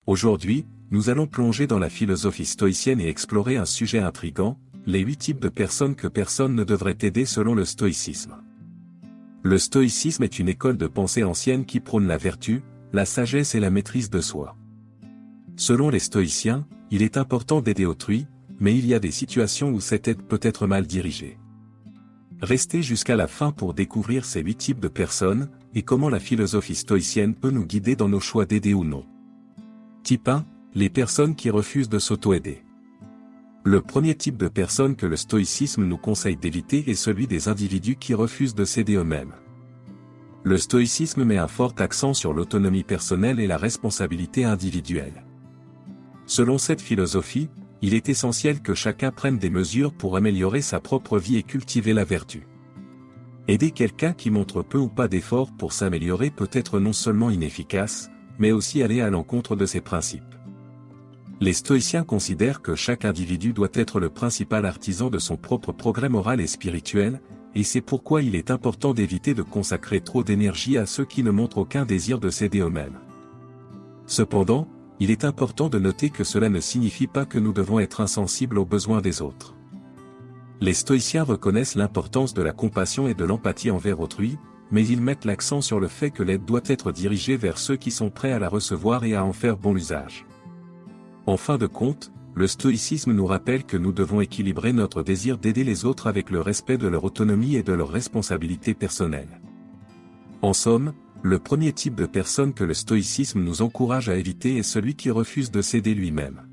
Aujourd'hui, nous allons plonger dans la philosophie stoïcienne et explorer un sujet intrigant, les 8 types de personnes que personne ne devrait aider selon le stoïcisme. Le stoïcisme est une école de pensée ancienne qui prône la vertu, la sagesse et la maîtrise de soi. Selon les stoïciens, il est important d'aider autrui, mais il y a des situations où cette aide peut être mal dirigée. Restez jusqu'à la fin pour découvrir ces 8 types de personnes, et comment la philosophie stoïcienne peut nous guider dans nos choix d'aider ou non. Type 1, les personnes qui refusent de s'auto-aider. Le premier type de personnes que le stoïcisme nous conseille d'éviter est celui des individus qui refusent de s'aider eux-mêmes. Le stoïcisme met un fort accent sur l'autonomie personnelle et la responsabilité individuelle. Selon cette philosophie, il est essentiel que chacun prenne des mesures pour améliorer sa propre vie et cultiver la vertu. Aider quelqu'un qui montre peu ou pas d'efforts pour s'améliorer peut être non seulement inefficace, mais aussi aller à l'encontre de ses principes. Les stoïciens considèrent que chaque individu doit être le principal artisan de son propre progrès moral et spirituel, et c'est pourquoi il est important d'éviter de consacrer trop d'énergie à ceux qui ne montrent aucun désir de s'aider eux-mêmes. Cependant, il est important de noter que cela ne signifie pas que nous devons être insensibles aux besoins des autres. Les stoïciens reconnaissent l'importance de la compassion et de l'empathie envers autrui, mais ils mettent l'accent sur le fait que l'aide doit être dirigée vers ceux qui sont prêts à la recevoir et à en faire bon usage. En fin de compte, le stoïcisme nous rappelle que nous devons équilibrer notre désir d'aider les autres avec le respect de leur autonomie et de leurs responsabilités personnelles. En somme, le premier type de personne que le stoïcisme nous encourage à éviter est celui qui refuse de s'aider lui-même.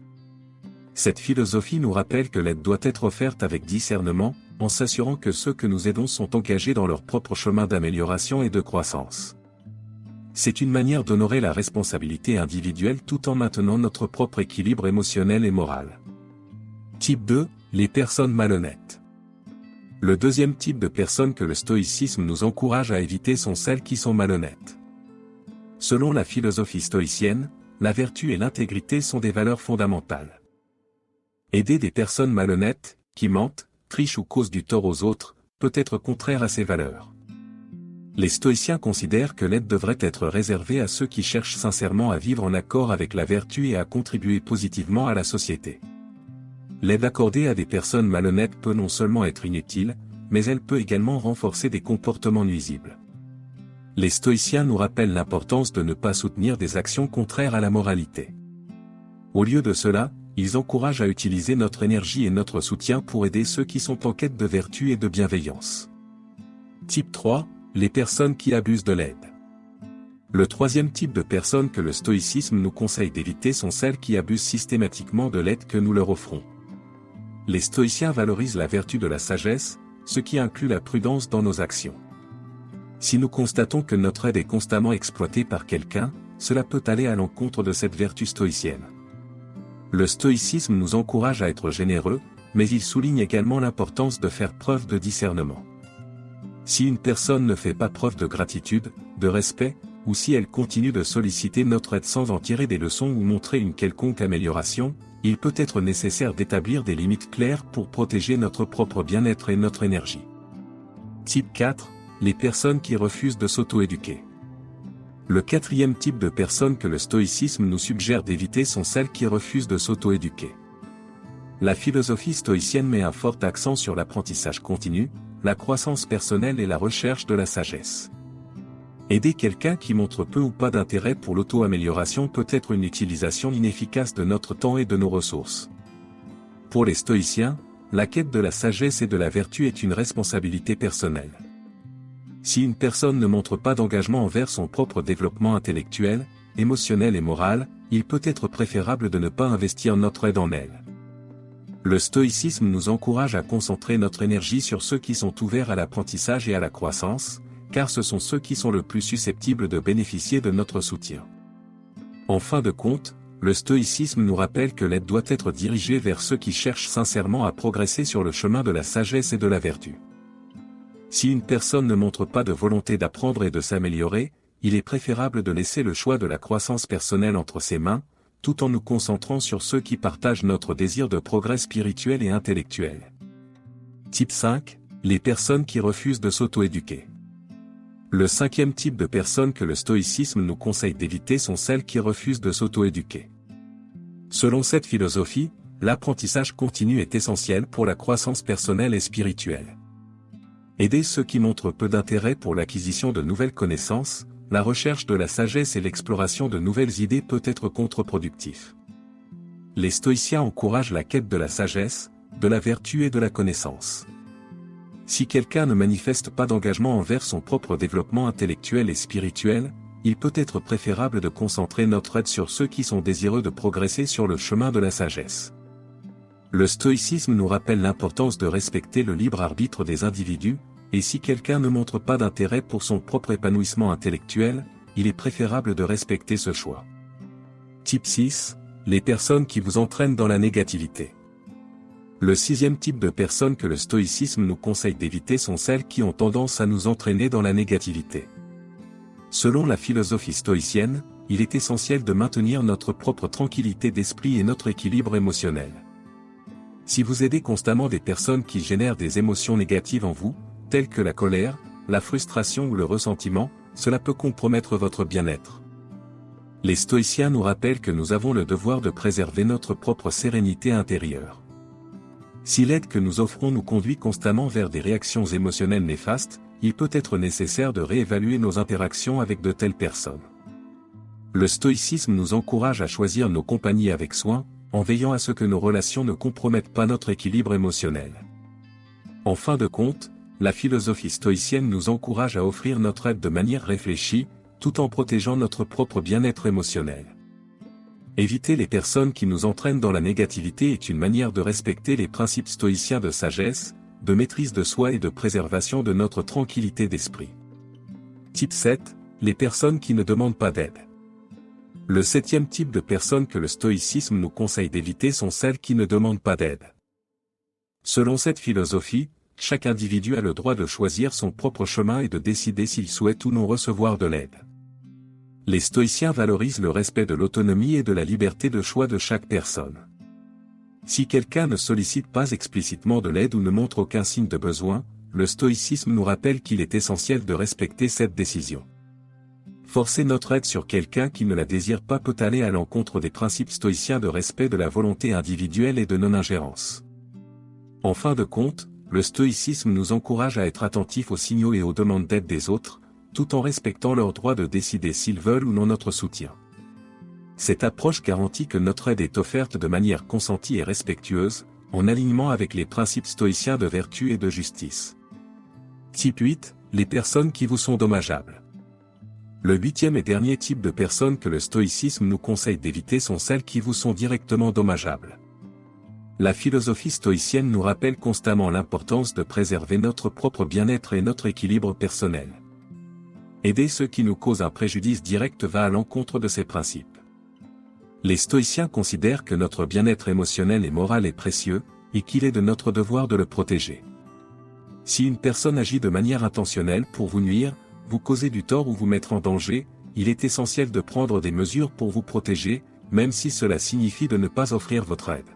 Cette philosophie nous rappelle que l'aide doit être offerte avec discernement, en s'assurant que ceux que nous aidons sont engagés dans leur propre chemin d'amélioration et de croissance. C'est une manière d'honorer la responsabilité individuelle tout en maintenant notre propre équilibre émotionnel et moral. Type 2, les personnes malhonnêtes. Le deuxième type de personnes que le stoïcisme nous encourage à éviter sont celles qui sont malhonnêtes. Selon la philosophie stoïcienne, la vertu et l'intégrité sont des valeurs fondamentales. Aider des personnes malhonnêtes, qui mentent, trichent ou causent du tort aux autres, peut être contraire à ces valeurs. Les stoïciens considèrent que l'aide devrait être réservée à ceux qui cherchent sincèrement à vivre en accord avec la vertu et à contribuer positivement à la société. L'aide accordée à des personnes malhonnêtes peut non seulement être inutile, mais elle peut également renforcer des comportements nuisibles. Les stoïciens nous rappellent l'importance de ne pas soutenir des actions contraires à la moralité. Au lieu de cela, ils encouragent à utiliser notre énergie et notre soutien pour aider ceux qui sont en quête de vertu et de bienveillance. Type 3, les personnes qui abusent de l'aide. Le troisième type de personnes que le stoïcisme nous conseille d'éviter sont celles qui abusent systématiquement de l'aide que nous leur offrons. Les stoïciens valorisent la vertu de la sagesse, ce qui inclut la prudence dans nos actions. Si nous constatons que notre aide est constamment exploitée par quelqu'un, cela peut aller à l'encontre de cette vertu stoïcienne. Le stoïcisme nous encourage à être généreux, mais il souligne également l'importance de faire preuve de discernement. Si une personne ne fait pas preuve de gratitude, de respect, ou si elle continue de solliciter notre aide sans en tirer des leçons ou montrer une quelconque amélioration, il peut être nécessaire d'établir des limites claires pour protéger notre propre bien-être et notre énergie. Type 4, les personnes qui refusent de s'auto-éduquer. Le quatrième type de personnes que le stoïcisme nous suggère d'éviter sont celles qui refusent de s'auto-éduquer. La philosophie stoïcienne met un fort accent sur l'apprentissage continu, la croissance personnelle et la recherche de la sagesse. Aider quelqu'un qui montre peu ou pas d'intérêt pour l'auto-amélioration peut être une utilisation inefficace de notre temps et de nos ressources. Pour les stoïciens, la quête de la sagesse et de la vertu est une responsabilité personnelle. Si une personne ne montre pas d'engagement envers son propre développement intellectuel, émotionnel et moral, il peut être préférable de ne pas investir notre aide en elle. Le stoïcisme nous encourage à concentrer notre énergie sur ceux qui sont ouverts à l'apprentissage et à la croissance, car ce sont ceux qui sont le plus susceptibles de bénéficier de notre soutien. En fin de compte, le stoïcisme nous rappelle que l'aide doit être dirigée vers ceux qui cherchent sincèrement à progresser sur le chemin de la sagesse et de la vertu. Si une personne ne montre pas de volonté d'apprendre et de s'améliorer, il est préférable de laisser le choix de la croissance personnelle entre ses mains, tout en nous concentrant sur ceux qui partagent notre désir de progrès spirituel et intellectuel. Type 5, les personnes qui refusent de s'auto-éduquer. Le cinquième type de personnes que le stoïcisme nous conseille d'éviter sont celles qui refusent de s'auto-éduquer. Selon cette philosophie, l'apprentissage continu est essentiel pour la croissance personnelle et spirituelle. Aider ceux qui montrent peu d'intérêt pour l'acquisition de nouvelles connaissances, la recherche de la sagesse et l'exploration de nouvelles idées peut être contre-productif. Les stoïciens encouragent la quête de la sagesse, de la vertu et de la connaissance. Si quelqu'un ne manifeste pas d'engagement envers son propre développement intellectuel et spirituel, il peut être préférable de concentrer notre aide sur ceux qui sont désireux de progresser sur le chemin de la sagesse. Le stoïcisme nous rappelle l'importance de respecter le libre arbitre des individus, et si quelqu'un ne montre pas d'intérêt pour son propre épanouissement intellectuel, il est préférable de respecter ce choix. Type 6. Les personnes qui vous entraînent dans la négativité. Le 6e type de personnes que le stoïcisme nous conseille d'éviter sont celles qui ont tendance à nous entraîner dans la négativité. Selon la philosophie stoïcienne, il est essentiel de maintenir notre propre tranquillité d'esprit et notre équilibre émotionnel. Si vous aidez constamment des personnes qui génèrent des émotions négatives en vous, telles que la colère, la frustration ou le ressentiment, cela peut compromettre votre bien-être. Les stoïciens nous rappellent que nous avons le devoir de préserver notre propre sérénité intérieure. Si l'aide que nous offrons nous conduit constamment vers des réactions émotionnelles néfastes, il peut être nécessaire de réévaluer nos interactions avec de telles personnes. Le stoïcisme nous encourage à choisir nos compagnies avec soin, en veillant à ce que nos relations ne compromettent pas notre équilibre émotionnel. En fin de compte, la philosophie stoïcienne nous encourage à offrir notre aide de manière réfléchie, tout en protégeant notre propre bien-être émotionnel. Éviter les personnes qui nous entraînent dans la négativité est une manière de respecter les principes stoïciens de sagesse, de maîtrise de soi et de préservation de notre tranquillité d'esprit. Type 7. Les personnes qui ne demandent pas d'aide. Le 7e type de personnes que le stoïcisme nous conseille d'éviter sont celles qui ne demandent pas d'aide. Selon cette philosophie, chaque individu a le droit de choisir son propre chemin et de décider s'il souhaite ou non recevoir de l'aide. Les stoïciens valorisent le respect de l'autonomie et de la liberté de choix de chaque personne. Si quelqu'un ne sollicite pas explicitement de l'aide ou ne montre aucun signe de besoin, le stoïcisme nous rappelle qu'il est essentiel de respecter cette décision. Forcer notre aide sur quelqu'un qui ne la désire pas peut aller à l'encontre des principes stoïciens de respect de la volonté individuelle et de non-ingérence. En fin de compte, le stoïcisme nous encourage à être attentifs aux signaux et aux demandes d'aide des autres, tout en respectant leur droit de décider s'ils veulent ou non notre soutien. Cette approche garantit que notre aide est offerte de manière consentie et respectueuse, en alignement avec les principes stoïciens de vertu et de justice. Type 8. Les personnes qui vous sont dommageables. Le 8e et dernier type de personnes que le stoïcisme nous conseille d'éviter sont celles qui vous sont directement dommageables. La philosophie stoïcienne nous rappelle constamment l'importance de préserver notre propre bien-être et notre équilibre personnel. Aider ceux qui nous causent un préjudice direct va à l'encontre de ces principes. Les stoïciens considèrent que notre bien-être émotionnel et moral est précieux, et qu'il est de notre devoir de le protéger. Si une personne agit de manière intentionnelle pour vous nuire, vous causer du tort ou vous mettre en danger, il est essentiel de prendre des mesures pour vous protéger, même si cela signifie de ne pas offrir votre aide.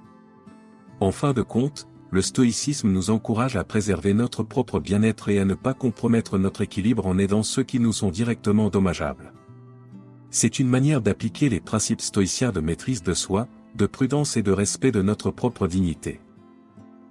En fin de compte, le stoïcisme nous encourage à préserver notre propre bien-être et à ne pas compromettre notre équilibre en aidant ceux qui nous sont directement dommageables. C'est une manière d'appliquer les principes stoïciens de maîtrise de soi, de prudence et de respect de notre propre dignité.